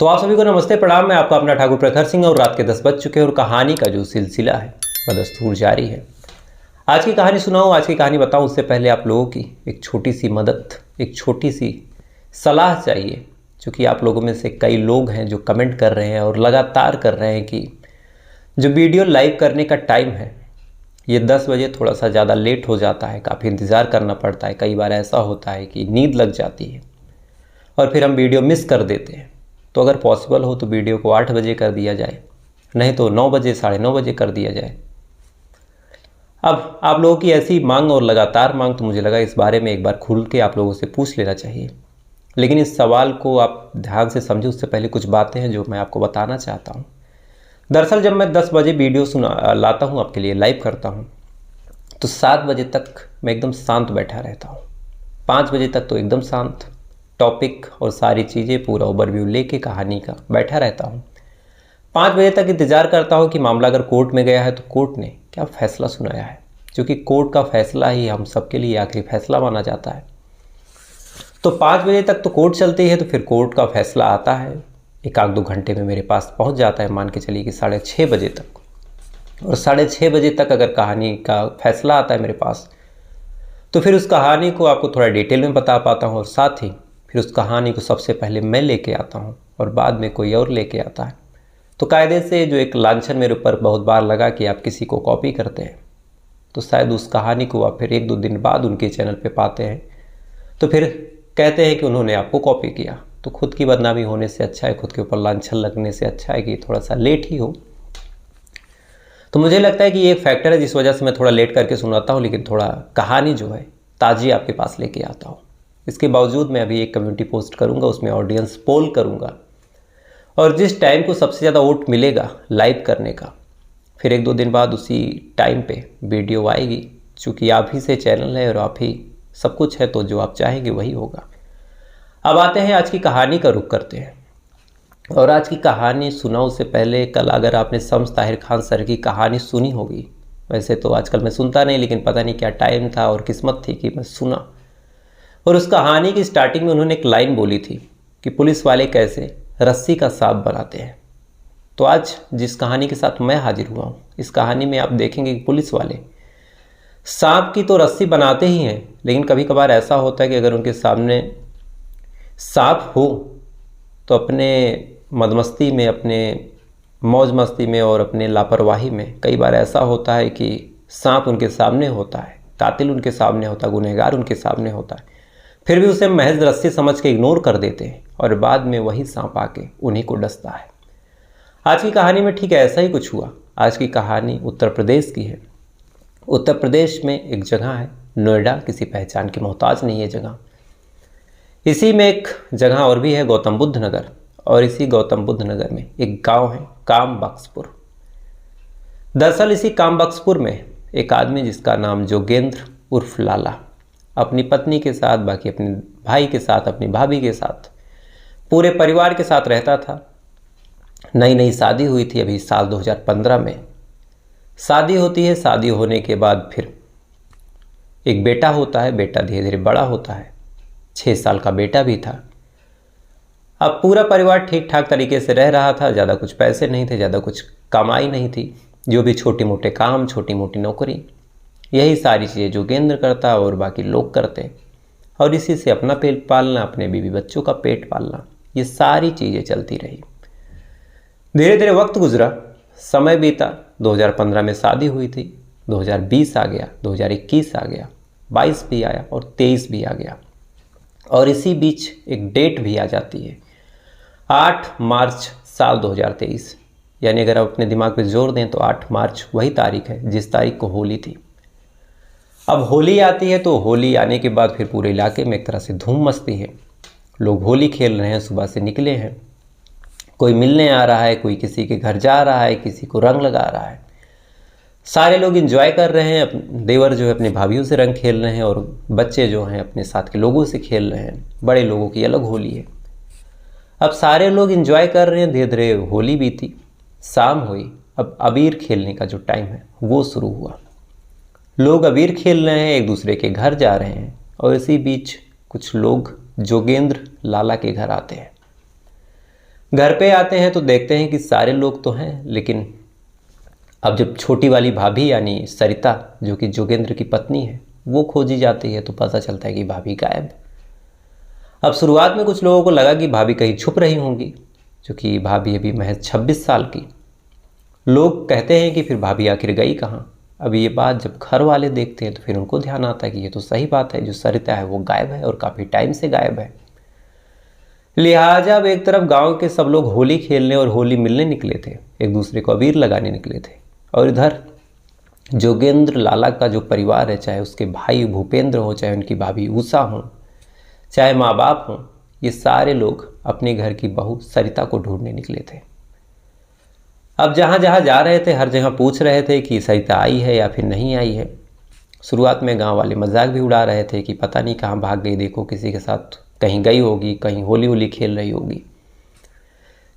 तो आप सभी को नमस्ते प्रणाम। मैं आपका अपना ठाकुर प्रखर सिंह और रात के 10 बज चुके हैं और कहानी का जो सिलसिला है वह दस्तूर जारी है। आज की कहानी सुनाऊं, आज की कहानी बताऊं उससे पहले आप लोगों की एक छोटी सी मदद, एक छोटी सी सलाह चाहिए। क्योंकि आप लोगों में से कई लोग हैं जो कमेंट कर रहे हैं और लगातार कर रहे हैं कि जो वीडियो लाइव करने का टाइम है ये 10 बजे थोड़ा सा ज़्यादा लेट हो जाता है, काफ़ी इंतज़ार करना पड़ता है। कई बार ऐसा होता है कि नींद लग जाती है और फिर हम वीडियो मिस कर देते हैं। तो अगर पॉसिबल हो तो वीडियो को 8 बजे कर दिया जाए, नहीं तो 9 बजे, 9:30 बजे कर दिया जाए। अब आप लोगों की ऐसी मांग और लगातार मांग, तो मुझे लगा इस बारे में एक बार खुल के आप लोगों से पूछ लेना चाहिए। लेकिन इस सवाल को आप ध्यान से समझें उससे पहले कुछ बातें हैं जो मैं आपको बताना चाहता हूँ। दरअसल जब मैं 10 बजे वीडियो लाता हूँ आपके लिए, लाइव करता हूँ, तो 7 बजे तक मैं एकदम शांत बैठा रहता हूँ। 5 बजे तक तो एकदम शांत, टॉपिक और सारी चीज़ें पूरा ओवरव्यू लेके कहानी का बैठा रहता हूँ। 5 बजे तक इंतज़ार करता हूँ कि मामला अगर कोर्ट में गया है तो कोर्ट ने क्या फ़ैसला सुनाया है, क्योंकि कोर्ट का फ़ैसला ही हम सबके लिए आखिरी फ़ैसला माना जाता है। तो 5 बजे तक तो कोर्ट चलती है, तो फिर कोर्ट का फ़ैसला आता है, एक आध 2 घंटे में मेरे पास पहुँच जाता है। मान के चलिए कि 6:30 बजे तक, और 6:30 बजे तक अगर कहानी का फ़ैसला आता है मेरे पास, तो फिर उस कहानी को आपको थोड़ा डिटेल में बता पाता हूँ। और साथ ही फिर उस कहानी को सबसे पहले मैं लेके आता हूँ और बाद में कोई और लेके आता है। तो कायदे से जो एक लांछन मेरे ऊपर बहुत बार लगा कि आप किसी को कॉपी करते हैं, तो शायद उस कहानी को आप फिर 1-2 दिन बाद उनके चैनल पे पाते हैं, तो फिर कहते हैं कि उन्होंने आपको कॉपी किया। तो खुद की बदनामी होने से अच्छा है, खुद के ऊपर लांछन लगने से अच्छा है कि थोड़ा सा लेट ही हो। तो मुझे लगता है कि ये एक फैक्टर है जिस वजह से मैं थोड़ा लेट करके सुनाता हूँ, लेकिन थोड़ा कहानी जो है ताज़ी आपके पास लेके आता हूँ। इसके बावजूद मैं अभी एक कम्युनिटी पोस्ट करूँगा, उसमें ऑडियंस पोल करूँगा, और जिस टाइम को सबसे ज़्यादा वोट मिलेगा लाइव करने का, फिर 1-2 दिन बाद उसी टाइम पे वीडियो आएगी। चूँकि आप ही से चैनल है और आप ही सब कुछ है, तो जो आप चाहेंगे वही होगा। अब आते हैं आज की कहानी का रुख करते हैं। और आज की कहानी सुना उससे पहले कल अगर आपने शम्स ताहिर खान सर की कहानी सुनी होगी, वैसे तो आजकल मैं सुनता नहीं, लेकिन पता नहीं क्या टाइम था और किस्मत थी कि मैं सुना। और उस कहानी की स्टार्टिंग में उन्होंने एक लाइन बोली थी कि पुलिस वाले कैसे रस्सी का सांप बनाते हैं। तो आज जिस कहानी के साथ मैं हाजिर हुआ हूँ, इस कहानी में आप देखेंगे कि पुलिस वाले सांप की तो रस्सी बनाते ही हैं, लेकिन कभी कभार ऐसा होता है कि अगर उनके सामने सांप हो तो अपने मदमस्ती में, अपने मौज मस्ती में और अपने लापरवाही में कई बार ऐसा होता है कि सांप उनके सामने होता है, कातिल उनके सामने होता है, गुनहगार उनके सामने होता है, फिर भी उसे महज रस्सी समझ के इग्नोर कर देते हैं और बाद में वही सांप आके उन्हीं को डसता है। आज की कहानी में ठीक ऐसा ही कुछ हुआ। आज की कहानी उत्तर प्रदेश की है। उत्तर प्रदेश में एक जगह है नोएडा, किसी पहचान की मोहताज नहीं है जगह। इसी में एक जगह और भी है, गौतम बुद्ध नगर। और इसी गौतम बुद्ध नगर में एक गांव है काम बख्शपुर। दरअसल इसी काम बख्शपुर में एक आदमी जिसका नाम जोगेंद्र उर्फ लाला अपनी पत्नी के साथ, बाकी अपने भाई के साथ, अपनी भाभी के साथ, पूरे परिवार के साथ रहता था। नई नई शादी हुई थी, अभी साल 2015 में शादी होती है। शादी होने के बाद फिर एक बेटा होता है, बेटा धीरे धीरे बड़ा होता है, 6 साल का बेटा भी था। अब पूरा परिवार ठीक ठाक तरीके से रह रहा था, ज़्यादा कुछ पैसे नहीं थे, ज़्यादा कुछ कमाई नहीं थी। जो भी छोटे मोटे काम, छोटी मोटी नौकरी, यही सारी चीज़ें जोगेंद्र करता और बाकी लोग करते, और इसी से अपना पेट पालना, अपने बीवी बच्चों का पेट पालना, ये सारी चीज़ें चलती रही। धीरे धीरे वक्त गुजरा, समय बीता। 2015 में शादी हुई थी, 2020 आ गया, 2021 आ गया, 22 भी आया और 23 भी आ गया। और इसी बीच एक डेट भी आ जाती है, 8 मार्च साल 2023। यानी अगर आप अपने दिमाग पे जोर दें तो 8 मार्च वही तारीख है जिस तारीख को होली थी। अब होली आती है, तो होली आने के बाद फिर पूरे इलाके में एक तरह से धूम मचती है। लोग होली खेल रहे हैं, सुबह से निकले हैं, कोई मिलने आ रहा है, कोई किसी के घर जा रहा है, किसी को रंग लगा रहा है। सारे लोग एंजॉय कर रहे हैं। देवर जो है अपनी भाभीयों से रंग खेल रहे हैं और बच्चे जो हैं अपने साथ के लोगों से खेल रहे हैं। बड़े लोगों की अलग होली है। अब सारे लोग एंजॉय कर रहे हैं, धीरे धीरे होली बीती, शाम हुई। अब अबीर खेलने का जो टाइम है वो शुरू हुआ। लोग अबीर खेल रहे हैं, एक दूसरे के घर जा रहे हैं, और इसी बीच कुछ लोग जोगेंद्र लाला के घर आते हैं। घर पे आते हैं तो देखते हैं कि सारे लोग तो हैं, लेकिन अब जब छोटी वाली भाभी यानी सरिता जो कि जोगेंद्र की पत्नी है वो खोजी जाती है तो पता चलता है कि भाभी गायब। अब शुरुआत में कुछ लोगों को लगा कि भाभी कहीं छुप रही होंगी, क्योंकि भाभी अभी महज 26 साल की। लोग कहते हैं कि फिर भाभी आखिर गई कहाँ। अब ये बात जब घर वाले देखते हैं तो फिर उनको ध्यान आता है कि ये तो सही बात है, जो सरिता है वो गायब है और काफ़ी टाइम से गायब है। लिहाजा अब एक तरफ गांव के सब लोग होली खेलने और होली मिलने निकले थे, एक दूसरे को अबीर लगाने निकले थे, और इधर जोगेंद्र लाला का जो परिवार है, चाहे उसके भाई भूपेंद्र हो, चाहे उनकी भाभी उषा हो, चाहे माँ बाप हों, ये सारे लोग अपने घर की बहू सरिता को ढूंढने निकले थे। अब जहाँ जहाँ जा रहे थे हर जगह पूछ रहे थे कि सरिता आई है या फिर नहीं आई है। शुरुआत में गांव वाले मजाक भी उड़ा रहे थे कि पता नहीं कहाँ भाग गई, देखो किसी के साथ कहीं गई होगी, कहीं होली होली खेल रही होगी।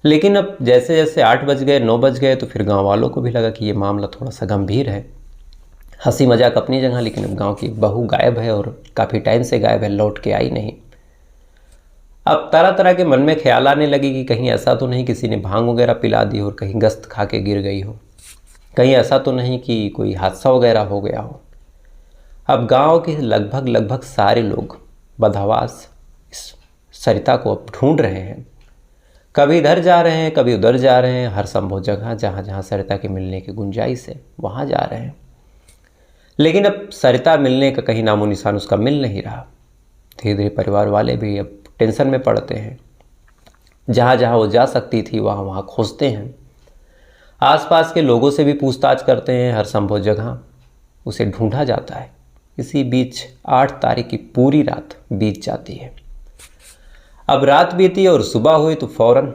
लेकिन अब जैसे जैसे 8 बज गए 9 बज गए तो फिर गांव वालों को भी लगा कि ये मामला थोड़ा सा गंभीर है। हंसी मजाक अपनी जगह, लेकिन अब गांव की बहू गायब है और काफ़ी टाइम से गायब है, लौट के आई नहीं। अब तरह तरह के मन में ख्याल आने लगे कि कहीं ऐसा तो नहीं किसी ने भांग वगैरह पिला दी और कहीं गस्त खा के गिर गई हो, कहीं ऐसा तो नहीं कि कोई हादसा वगैरह हो गया हो। अब गांव के लगभग सारे लोग बदहवास इस सरिता को अब ढूंढ रहे हैं। कभी इधर जा रहे हैं, कभी उधर जा रहे हैं, हर संभव जगह जहाँ जहाँ सरिता के मिलने की गुंजाइश है वहाँ जा रहे हैं। लेकिन अब सरिता मिलने का कहीं नामो निशान उसका मिल नहीं रहा। धीरे धीरे परिवार वाले भी अब टेंशन में पड़ते हैं। जहाँ जहाँ वो जा सकती थी वहाँ वहाँ खोजते हैं, आसपास के लोगों से भी पूछताछ करते हैं, हर संभव जगह उसे ढूंढा जाता है। इसी बीच 8 तारीख की पूरी रात बीत जाती है। अब रात बीती और सुबह हुई तो फौरन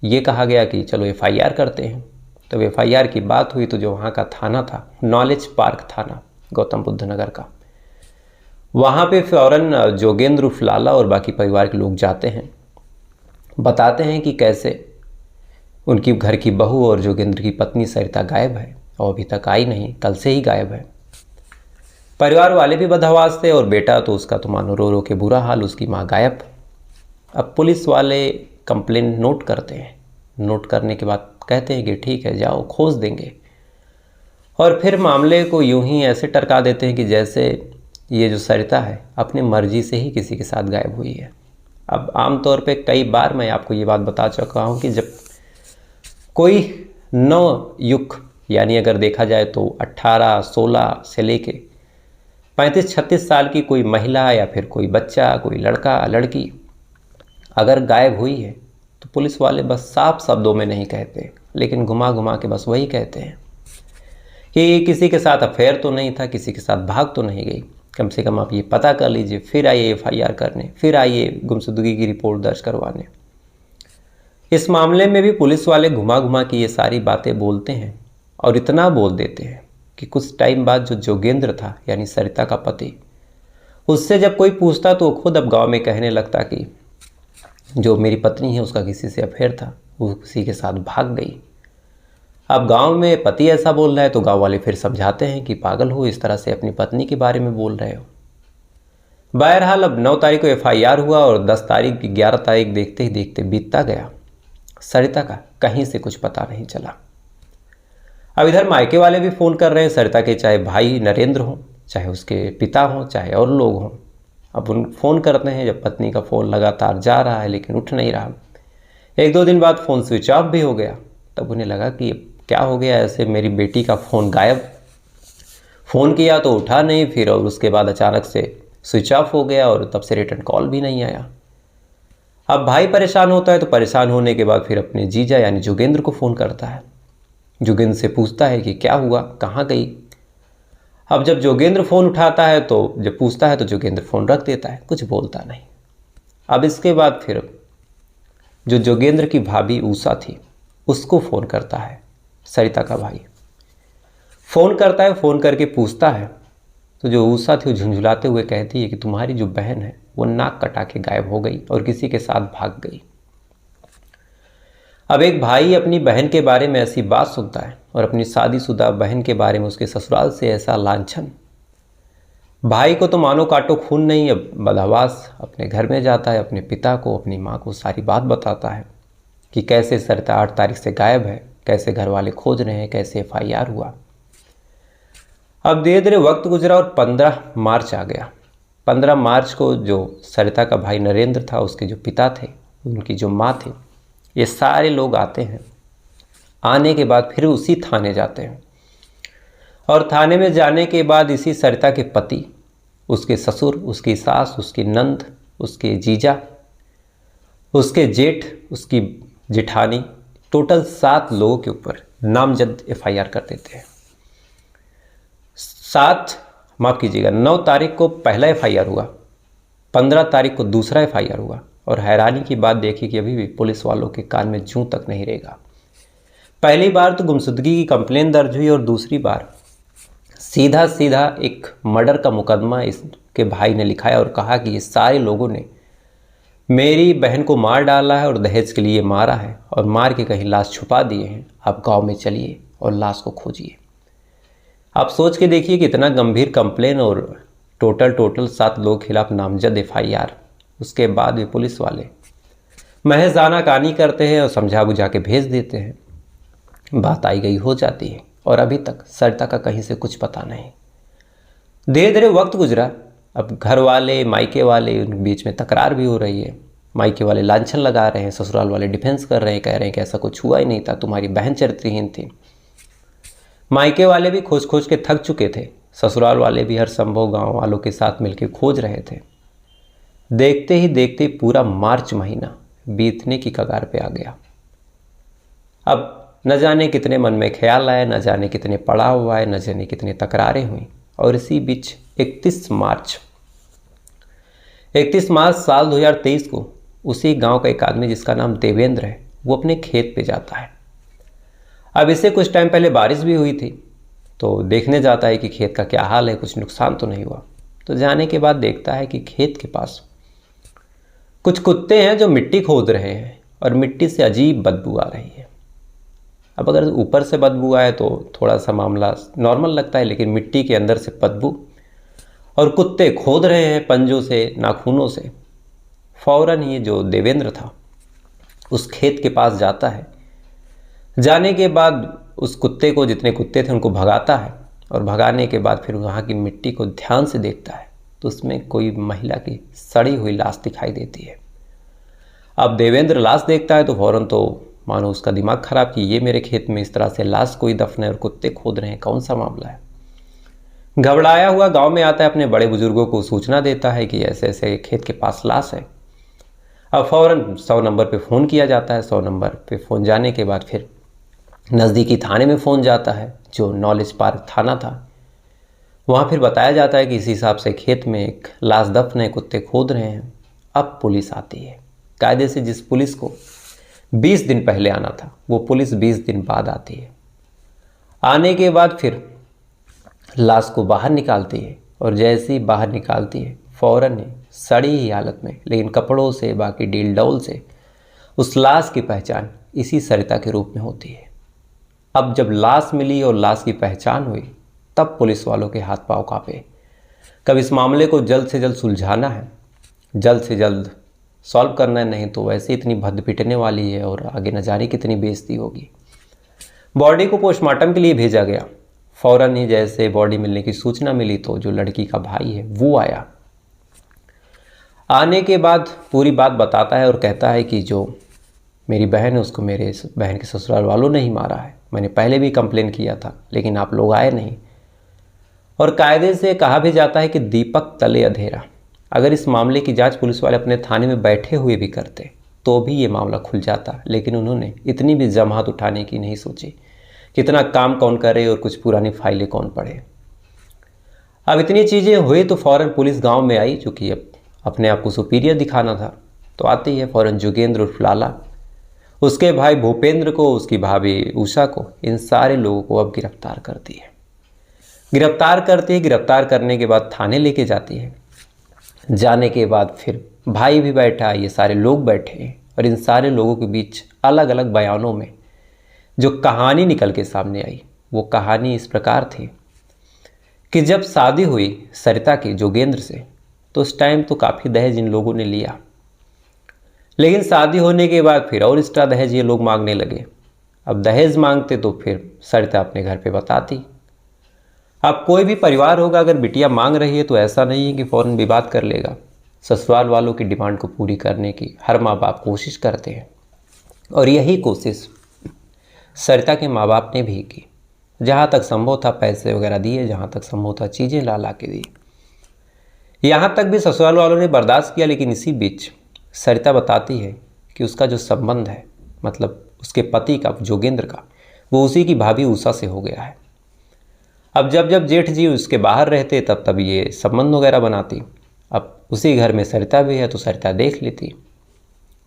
ये कहा गया कि चलो FIR करते हैं। तो FIR की बात हुई तो जो वहाँ का थाना था, नॉलेज पार्क थाना, गौतम बुद्ध नगर का, वहाँ पे फौरन जोगेंद्र उर्फ लाला और बाकी परिवार के लोग जाते हैं, बताते हैं कि कैसे उनकी घर की बहू और जोगेंद्र की पत्नी सरिता गायब है और अभी तक आई नहीं, कल से ही गायब है। परिवार वाले भी बदहवास थे और बेटा तो उसका तो मानो रो रो के बुरा हाल, उसकी माँ गायब। अब पुलिस वाले कंप्लेन नोट करते हैं, नोट करने के बाद कहते हैं कि ठीक है जाओ खोज देंगे, और फिर मामले को यूं ही ऐसे टरका देते हैं कि जैसे ये जो सरिता है अपनी मर्जी से ही किसी के साथ गायब हुई है। अब आमतौर पे कई बार मैं आपको ये बात बता चुका हूँ कि जब कोई नवयुवक यानी अगर देखा जाए तो 18-16 से लेके 35-36 साल की कोई महिला या फिर कोई बच्चा, कोई लड़का लड़की अगर गायब हुई है तो पुलिस वाले बस साफ शब्दों में नहीं कहते, लेकिन घुमा घुमा के बस वही कहते हैं कि किसी के साथ अफेयर तो नहीं था, किसी के साथ भाग तो नहीं गई, कम से कम आप ये पता कर लीजिए, फिर आइए FIR करने, फिर आइए गुमशुदगी की रिपोर्ट दर्ज करवाने। इस मामले में भी पुलिस वाले घुमा घुमा के ये सारी बातें बोलते हैं और इतना बोल देते हैं कि कुछ टाइम बाद जो जोगेंद्र था यानी सरिता का पति, उससे जब कोई पूछता तो वो खुद अब गांव में कहने लगता कि जो मेरी पत्नी है उसका किसी से अफेयर था, वो किसी के साथ भाग गई। अब गांव में पति ऐसा बोल रहा है तो गांव वाले फिर समझाते हैं कि पागल हो, इस तरह से अपनी पत्नी के बारे में बोल रहे हो। बहरहाल अब 9 तारीख को FIR हुआ और 10 तारीख की 11 तारीख देखते ही देखते बीतता गया। सरिता का कहीं से कुछ पता नहीं चला। अब इधर मायके वाले भी फ़ोन कर रहे हैं सरिता के, चाहे भाई नरेंद्र हों, चाहे उसके पिता हों, चाहे और लोग हों। अब उन फ़ोन करते हैं, जब पत्नी का फ़ोन लगातार जा रहा है लेकिन उठ नहीं रहा। 1-2 दिन बाद फ़ोन स्विच ऑफ भी हो गया। तब उन्हें लगा कि क्या हो गया, ऐसे मेरी बेटी का फ़ोन गायब, फ़ोन किया तो उठा नहीं, फिर और उसके बाद अचानक से स्विच ऑफ हो गया और तब से रिटर्न कॉल भी नहीं आया। अब भाई परेशान होता है तो परेशान होने के बाद फिर अपने जीजा यानी जोगेंद्र को फ़ोन करता है। जोगेंद्र से पूछता है कि क्या हुआ, कहाँ गई। अब जब जोगेंद्र फ़ोन उठाता है तो जब पूछता है तो जोगेंद्र फ़ोन रख देता है, कुछ बोलता नहीं। अब इसके बाद फिर जो जोगेंद्र की भाभी उषा थी उसको फ़ोन करता है सरिता का भाई। फ़ोन करता है, फ़ोन करके पूछता है तो जो उषा थी वो झुंझुलाते हुए कहती है कि तुम्हारी जो बहन है वो नाक कटा के गायब हो गई और किसी के साथ भाग गई। अब एक भाई अपनी बहन के बारे में ऐसी बात सुनता है और अपनी शादीशुदा बहन के बारे में उसके ससुराल से ऐसा लांछन, भाई को तो मानो काटो खून नहीं। अब बदहवास अपने घर में जाता है, अपने पिता को, अपनी माँ को सारी बात बताता है। कि कैसे सरिता 8 तारीख से गायब है, कैसे घर वाले खोज रहे हैं, कैसे FIR हुआ। अब धीरे धीरे वक्त गुजरा और 15 मार्च आ गया। 15 मार्च को जो सरिता का भाई नरेंद्र था, उसके जो पिता थे, उनकी जो माँ थी, ये सारे लोग आते हैं। आने के बाद फिर उसी थाने जाते हैं और थाने में जाने के बाद इसी सरिता के पति, उसके ससुर, उसकी सास, उसकी नंद, उसके जीजा, उसके जेठ, उसकी जेठानी, टोटल 7 लोगों के ऊपर नामजद FIR कर देते हैं। 9 तारीख को पहला FIR हुआ, 15 तारीख को दूसरा FIR हुआ और हैरानी की बात देखी कि अभी भी पुलिस वालों के कान में जूं तक नहीं रहेगा। पहली बार तो गुमशुदगी की कंप्लेन दर्ज हुई और दूसरी बार सीधा सीधा एक मर्डर का मुकदमा इसके भाई ने लिखाया और कहा कि ये सारे लोगों ने मेरी बहन को मार डाला है और दहेज के लिए मारा है और मार के कहीं लाश छुपा दिए हैं। आप गांव में चलिए और लाश को खोजिए। आप सोच के देखिए कि इतना गंभीर कंप्लेन और टोटल 7 लोगों के खिलाफ नामजद FIR। उसके बाद भी पुलिस वाले महज आनाकानी करते हैं और समझा बुझा के भेज देते हैं। बात आई गई हो जाती है और अभी तक सरिता का कहीं से कुछ पता नहीं। धीरे धीरे वक्त गुजरा। अब घर वाले, मायके वाले, उन बीच में तकरार भी हो रही है। मायके वाले लांछन लगा रहे हैं, ससुराल वाले डिफेंस कर रहे हैं, कह रहे हैं कि ऐसा कुछ हुआ ही नहीं था, तुम्हारी बहन चरित्रहीन थी। मायके वाले भी खोज खोज के थक चुके थे, ससुराल वाले भी हर संभव गांव वालों के साथ मिलकर खोज रहे थे। देखते ही देखते पूरा मार्च महीना बीतने की कगार पे आ गया। अब न जाने कितने मन में ख्याल आए, न जाने कितने पड़ाव आए, न जाने कितने तकरारें हुई। और इसी बीच 31 मार्च साल 2023 को उसी गांव का एक आदमी जिसका नाम देवेंद्र है, वो अपने खेत पे जाता है। अब इससे कुछ टाइम पहले बारिश भी हुई थी, तो देखने जाता है कि खेत का क्या हाल है, कुछ नुकसान तो नहीं हुआ। तो जाने के बाद देखता है कि खेत के पास कुछ कुत्ते हैं जो मिट्टी खोद रहे हैं और मिट्टी से अजीब बदबू आ रही है। अब अगर ऊपर से बदबू आए तो थोड़ा सा मामला नॉर्मल लगता है, लेकिन मिट्टी के अंदर से बदबू और कुत्ते खोद रहे हैं पंजों से, नाखूनों से। फौरन ही जो देवेंद्र था उस खेत के पास जाता है। जाने के बाद उस कुत्ते को, जितने कुत्ते थे उनको भगाता है और भगाने के बाद फिर वहाँ की मिट्टी को ध्यान से देखता है तो उसमें कोई महिला की सड़ी हुई लाश दिखाई देती है। अब देवेंद्र लाश देखता है तो फौरन तो मानो उसका दिमाग खराब कि ये मेरे खेत में इस तरह से लाश कोई दफन है और कुत्ते खोद रहे हैं, कौन सा मामला है। घबराया हुआ गांव में आता है, अपने बड़े बुजुर्गों को सूचना देता है कि ऐसे ऐसे खेत के पास लाश है। अब फौरन 100 नंबर पे फ़ोन किया जाता है। 100 नंबर पे फ़ोन जाने के बाद फिर नज़दीकी थाने में फ़ोन जाता है, जो नॉलेज पार्क थाना था। वहाँ फिर बताया जाता है कि इस हिसाब से खेत में एक लाश दफन है, कुत्ते खोद रहे हैं। अब पुलिस आती है। कायदे से जिस पुलिस को 20 दिन पहले आना था, वो पुलिस 20 दिन बाद आती है। आने के बाद फिर लाश को बाहर निकालती है और जैसे ही बाहर निकालती है फौरन ही सड़ी ही हालत में, लेकिन कपड़ों से, बाकी डील डौल से, उस लाश की पहचान इसी सरिता के रूप में होती है। अब जब लाश मिली और लाश की पहचान हुई तब पुलिस वालों के हाथ पांव कांपे। कब इस मामले को जल्द से जल्द सुलझाना है, जल्द से जल्द सॉल्व करना है, नहीं तो वैसे इतनी भद्द पिटने वाली है और आगे न जाने कितनी बेइज्जती होगी। बॉडी को पोस्टमार्टम के लिए भेजा गया। फौरन ही जैसे बॉडी मिलने की सूचना मिली तो जो लड़की का भाई है वो आया। आने के बाद पूरी बात बताता है और कहता है कि जो मेरी बहन है उसको मेरे बहन के ससुराल वालों ने ही मारा है। मैंने पहले भी कंप्लेन किया था लेकिन आप लोग आए नहीं। और कायदे से कहा भी जाता है कि दीपक तले अंधेरा। अगर इस मामले की जांच पुलिस वाले अपने थाने में बैठे हुए भी करते तो भी ये मामला खुल जाता, लेकिन उन्होंने इतनी भी जमात उठाने की नहीं सोची। कितना काम कौन करे और कुछ पुरानी फाइलें कौन पढ़े। अब इतनी चीज़ें हुई तो फ़ौरन पुलिस गांव में आई, जो कि अब अपने आप को सुपीरियर दिखाना था। तो आती है फ़ौरन जोगेंद्र उर्फ लाला, उसके भाई भूपेंद्र को, उसकी भाभी उषा को, इन सारे लोगों को अब गिरफ्तार करती है। गिरफ्तार करने के बाद थाने लेके जाती है। जाने के बाद फिर भाई भी बैठा, ये सारे लोग बैठे और इन सारे लोगों के बीच अलग अलग बयानों में जो कहानी निकल के सामने आई, वो कहानी इस प्रकार थी कि जब शादी हुई सरिता की जोगेंद्र से तो उस टाइम तो काफ़ी दहेज इन लोगों ने लिया, लेकिन शादी होने के बाद फिर और एक्स्ट्रा दहेज ये लोग मांगने लगे। अब दहेज मांगते तो फिर सरिता अपने घर पे बताती। अब कोई भी परिवार होगा, अगर बिटिया मांग रही है तो ऐसा नहीं है कि फ़ौरन विवाद कर लेगा। ससुराल वालों की डिमांड को पूरी करने की हर माँ बाप कोशिश करते हैं, और यही कोशिश सरिता के माँ बाप ने भी की। जहाँ तक संभव था पैसे वगैरह दिए, जहाँ तक संभव था चीज़ें ला ला के दी। यहाँ तक भी ससुराल वालों ने बर्दाश्त किया। लेकिन इसी बीच सरिता बताती है कि उसका जो संबंध है, मतलब उसके पति का, जोगेंद्र का, वो उसी की भाभी उषा से हो गया है। अब जब जब जेठ जी उसके बाहर रहते तब तब ये संबंध वगैरह बनाती। अब उसी घर में सरिता भी है तो सरिता देख लेती।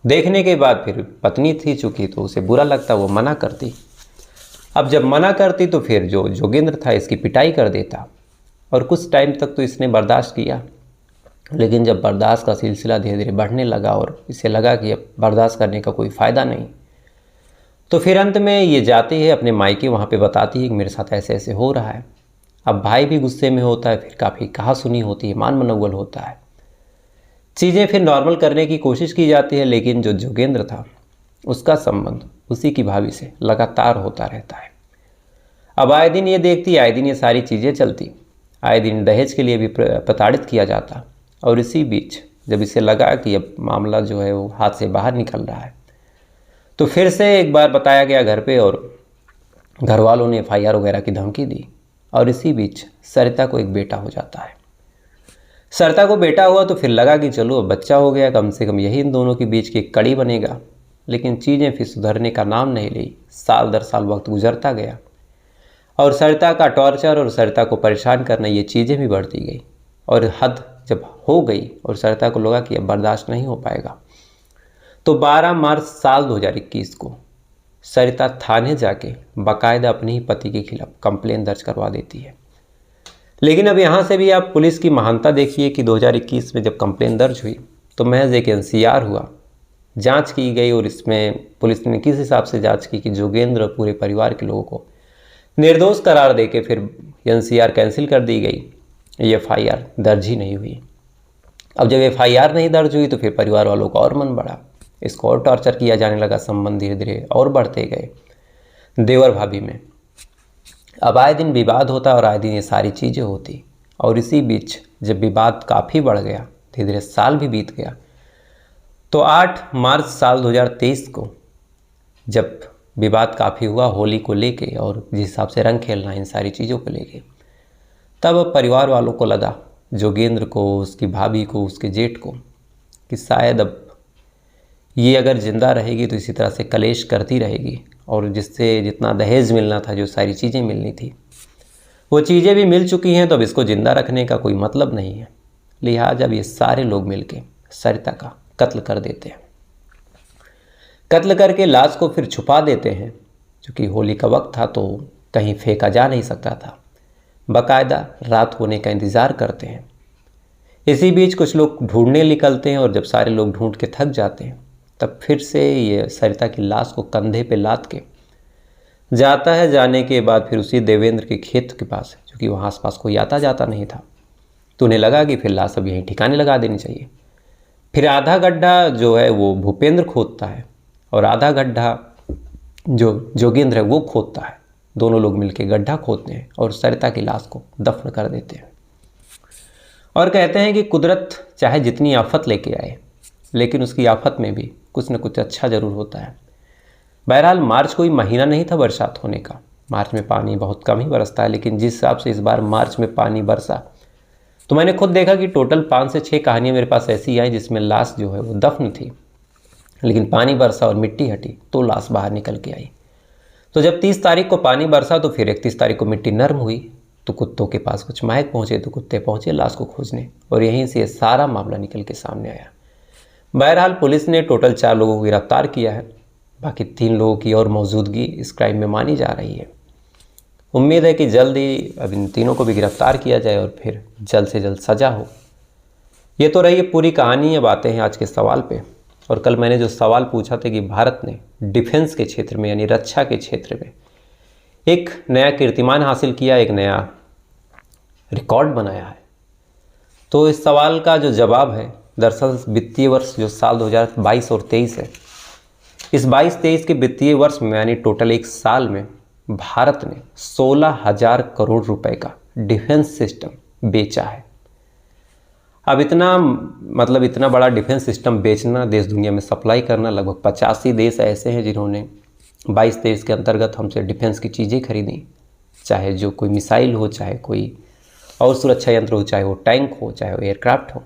देखने के बाद फिर पत्नी थी चूँकि, तो उसे बुरा लगता, वो मना करती। अब जब मना करती तो फिर जो जोगेंद्र था इसकी पिटाई कर देता, और कुछ टाइम तक तो इसने बर्दाश्त किया। लेकिन जब बर्दाश्त का सिलसिला धीरे धीरे बढ़ने लगा और इसे लगा कि अब बर्दाश्त करने का कोई फ़ायदा नहीं, तो फिर अंत में ये जाती है अपने मायके, वहाँ पे बताती है कि मेरे साथ ऐसे ऐसे हो रहा है। अब भाई भी गुस्से में होता है, फिर काफ़ी कहासुनी होती है, मान मनोवल होता है। चीज़ें फिर नॉर्मल करने की कोशिश की जाती है, लेकिन जो जोगेंद्र था उसका संबंध उसी की भाभी से लगातार होता रहता है। अब आए दिन ये देखती, आए दिन ये सारी चीज़ें चलती, आए दिन दहेज के लिए भी प्रताड़ित किया जाता। और इसी बीच जब इसे लगा कि अब मामला जो है वो हाथ से बाहर निकल रहा है, तो फिर से एक बार बताया गया घर पे, और घर वालों ने FIR वगैरह की धमकी दी। और इसी बीच सरिता को एक बेटा हो जाता है। सरिता को बेटा हुआ तो फिर लगा कि चलो अब बच्चा हो गया, कम से कम यही इन दोनों के बीच की एक कड़ी बनेगा। लेकिन चीज़ें फिर सुधरने का नाम नहीं ली। साल दर साल वक्त गुजरता गया, और सरिता का टॉर्चर और सरिता को परेशान करना, ये चीज़ें भी बढ़ती गई। और हद जब हो गई और सरिता को लगा कि अब बर्दाश्त नहीं हो पाएगा, तो 12 मार्च साल 2021 को सरिता थाने जाके बाकायदा अपने ही पति के खिलाफ कंप्लेन दर्ज करवा देती है। लेकिन अब यहाँ से भी आप पुलिस की महानता देखिए कि 2021 में जब कंप्लेन दर्ज हुई तो महज एक NCR हुआ, जांच की गई, और इसमें पुलिस ने किस हिसाब से जांच की कि जोगेंद्र पूरे परिवार के लोगों को निर्दोष करार देके फिर NCR कैंसिल कर दी गई, ये FIR दर्ज ही नहीं हुई। अब जब FIR नहीं दर्ज हुई तो फिर परिवार वालों का और मन बढ़ा, इसको और टॉर्चर किया जाने लगा। संबंध धीरे धीरे और बढ़ते गए देवर भाभी में। अब आए दिन विवाद होता और आए दिन ये सारी चीज़ें होती। और इसी बीच जब विवाद काफ़ी बढ़ गया, धीरे धीरे साल भी बीत गया, तो 8 मार्च साल 2023 को जब विवाद काफ़ी हुआ होली को लेके, और जिस हिसाब से रंग खेलना, इन सारी चीज़ों को लेके, तब परिवार वालों को लगा, जोगेंद्र को, उसकी भाभी को, उसके जेठ को, कि शायद अब ये अगर ज़िंदा रहेगी तो इसी तरह से कलेश करती रहेगी, और जिससे जितना दहेज मिलना था, जो सारी चीज़ें मिलनी थी, वो चीज़ें भी मिल चुकी हैं। तो अब इसको ज़िंदा रखने का कोई मतलब नहीं है। लिहाजा अब ये सारे लोग मिलके सरिता का कत्ल कर देते हैं। कत्ल करके लाश को फिर छुपा देते हैं। क्योंकि होली का वक्त था तो कहीं फेंका जा नहीं सकता था, बाकायदा रात होने का इंतज़ार करते हैं। इसी बीच कुछ लोग ढूंढने निकलते हैं, और जब सारे लोग ढूंढ के थक जाते हैं तब फिर से ये सरिता की लाश को कंधे पे लाद के जाता है। जाने के बाद फिर उसी देवेंद्र के खेत के पास, क्योंकि वहाँ आसपास कोई आता जाता नहीं था, तो उन्हें लगा कि फिर लाश अब यहीं ठिकाने लगा देनी चाहिए। फिर आधा गड्ढा जो है वो भूपेंद्र खोदता है, और आधा गड्ढा जो जोगेंद्र है वो खोदता है। दोनों लोग मिलकर गड्ढा खोदते हैं और सरिता की लाश को दफन कर देते हैं। और कहते हैं कि कुदरत चाहे जितनी आफत लेके आए, लेकिन उसकी आफत में भी कुछ न कुछ अच्छा ज़रूर होता है। बहरहाल मार्च कोई महीना नहीं था बरसात होने का। मार्च में पानी बहुत कम ही बरसता है, लेकिन जिस हिसाब से इस बार मार्च में पानी बरसा, तो मैंने खुद देखा कि टोटल 5 से 6 कहानियाँ मेरे पास ऐसी आई जिसमें लाश जो है वो दफन थी, लेकिन पानी बरसा और मिट्टी हटी तो लाश बाहर निकल के आई। तो जब 30 तारीख को पानी बरसा तो फिर 31 तारीख को मिट्टी नर्म हुई, तो कुत्तों के पास कुछ महक पहुँचे, तो कुत्ते पहुँचे लाश को खोजने, और यहीं से ये सारा मामला निकल के सामने आया। बहरहाल पुलिस ने टोटल 4 लोगों को गिरफ्तार किया है। बाकी 3 लोगों की और मौजूदगी इस क्राइम में मानी जा रही है। उम्मीद है कि जल्द ही अब इन तीनों को भी गिरफ्तार किया जाए और फिर जल्द से जल्द सज़ा हो। ये तो रही पूरी कहानी। अब आते हैं आज के सवाल पे। और कल मैंने जो सवाल पूछा था कि भारत ने डिफेंस के क्षेत्र में, यानी रक्षा के क्षेत्र में एक नया कीर्तिमान हासिल किया, एक नया रिकॉर्ड बनाया है, तो इस सवाल का जो जवाब है दरअसल वित्तीय वर्ष जो साल 2022 और 23 है, इस 22-23 के वित्तीय वर्ष में यानी टोटल एक साल में भारत ने 16,000 करोड़ रुपए का डिफेंस सिस्टम बेचा है। अब इतना बड़ा डिफेंस सिस्टम बेचना, देश दुनिया में सप्लाई करना, लगभग 85 देश ऐसे हैं जिन्होंने 22-23 के अंतर्गत हमसे डिफेंस की चीज़ें खरीदी, चाहे जो कोई मिसाइल हो, चाहे कोई और सुरक्षा यंत्र हो, चाहे वो टैंक हो, चाहे वो एयरक्राफ्ट हो।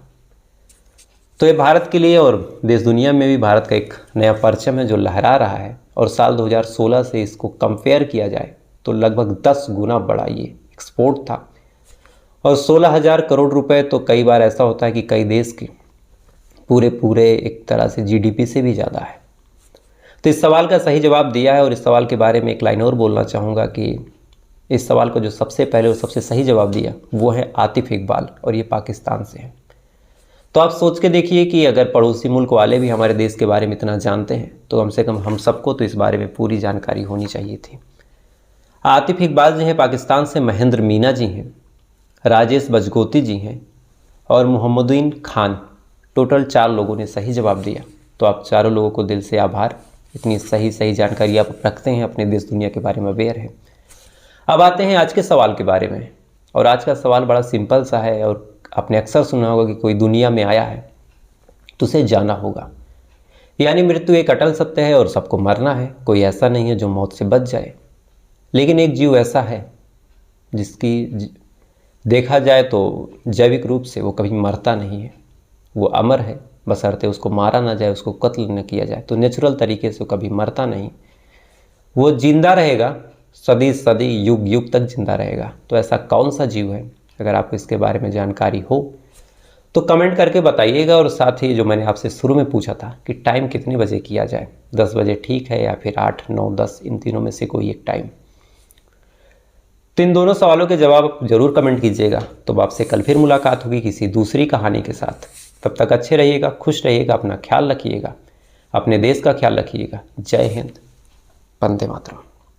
तो ये भारत के लिए और देश दुनिया में भी भारत का एक नया परचम है जो लहरा रहा है। और साल 2016 से इसको कंपेयर किया जाए तो लगभग 10 गुना बड़ा ये एक्सपोर्ट था। और 16,000 करोड़ रुपए तो कई बार ऐसा होता है कि कई देश के पूरे एक तरह से जीडीपी से भी ज़्यादा है। तो इस सवाल का सही जवाब दिया है। और इस सवाल के बारे में एक लाइन और बोलना चाहूँगा कि इस सवाल को जो सबसे पहले और सबसे सही जवाब दिया वो है आतिफ इकबाल, और ये पाकिस्तान से है। तो आप सोच के देखिए कि अगर पड़ोसी मुल्क वाले भी हमारे देश के बारे में इतना जानते हैं तो कम से कम हम सबको तो इस बारे में पूरी जानकारी होनी चाहिए थी। आतिफ इकबाल जी हैं पाकिस्तान से, महेंद्र मीना जी हैं, राजेश बजगोती जी हैं और मोहम्मदीन खान। टोटल 4 लोगों ने सही जवाब दिया। तो आप चारों लोगों को दिल से आभार। इतनी सही जानकारी आप रखते हैं, अपने देश दुनिया के बारे में अवेयर हैं। अब आते हैं आज के सवाल के बारे में। और आज का सवाल बड़ा सिंपल सा है और आपने अक्सर सुना होगा कि कोई दुनिया में आया है तो उसे जाना होगा, यानी मृत्यु एक अटल सत्य है और सबको मरना है। कोई ऐसा नहीं है जो मौत से बच जाए, लेकिन एक जीव ऐसा है जिसकी देखा जाए तो जैविक रूप से वो कभी मरता नहीं है, वो अमर है, बशर्ते उसको मारा ना जाए, उसको कत्ल न किया जाए। तो नेचुरल तरीके से वो कभी मरता नहीं, वो जिंदा रहेगा, सदी युग युग तक जिंदा रहेगा। तो ऐसा कौन सा जीव है? अगर आपको इसके बारे में जानकारी हो तो कमेंट करके बताइएगा। और साथ ही जो मैंने आपसे शुरू में पूछा था कि टाइम कितने बजे किया जाए, 10 बजे ठीक है या फिर 8, 9, 10, इन तीनों में से कोई एक टाइम। तो इन दोनों सवालों के जवाब जरूर कमेंट कीजिएगा। तो आपसे कल फिर मुलाकात होगी किसी दूसरी कहानी के साथ। तब तक अच्छे रहिएगा, खुश रहिएगा, अपना ख्याल रखिएगा, अपने देश का ख्याल रखिएगा। जय हिंद, वंदे मातरम।